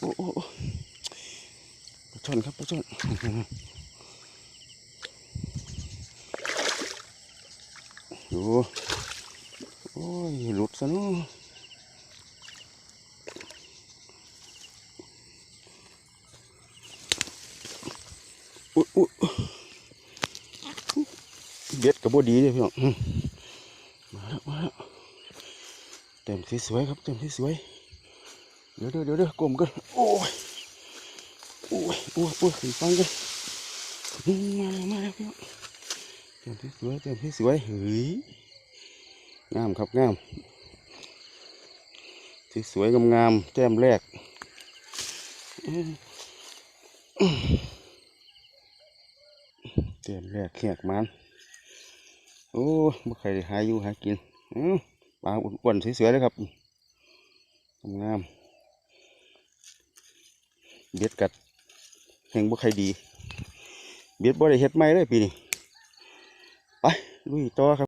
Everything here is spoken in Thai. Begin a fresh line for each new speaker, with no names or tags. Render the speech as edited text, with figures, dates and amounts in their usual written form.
โอ้ปลาช่อนครับปลาช่อนดูโอ้ยหลุดซะเนาะอุ๊ยเบ็ดกับบ่ดีเลยพี่น้องมาแล้วเต็มสวยครับเต็มสวยเดี๋ยวกลมกันโอ้ยขึ้นฟังกันมาแล้วพี่น้องเต็มสวยเฮ้ยงามครับงามสวยงามแต้มแรกแต้มแรกแขกมันโอ้บ่ใครหาอยู่หากินปลาอ้วนสวยๆเลยครับงามเบ็ดกัดแห่งบ่ใครดีเบ็ดบ่ได้เฮ็ดใหม่เลยปีนี้ไปลุยต่อครับ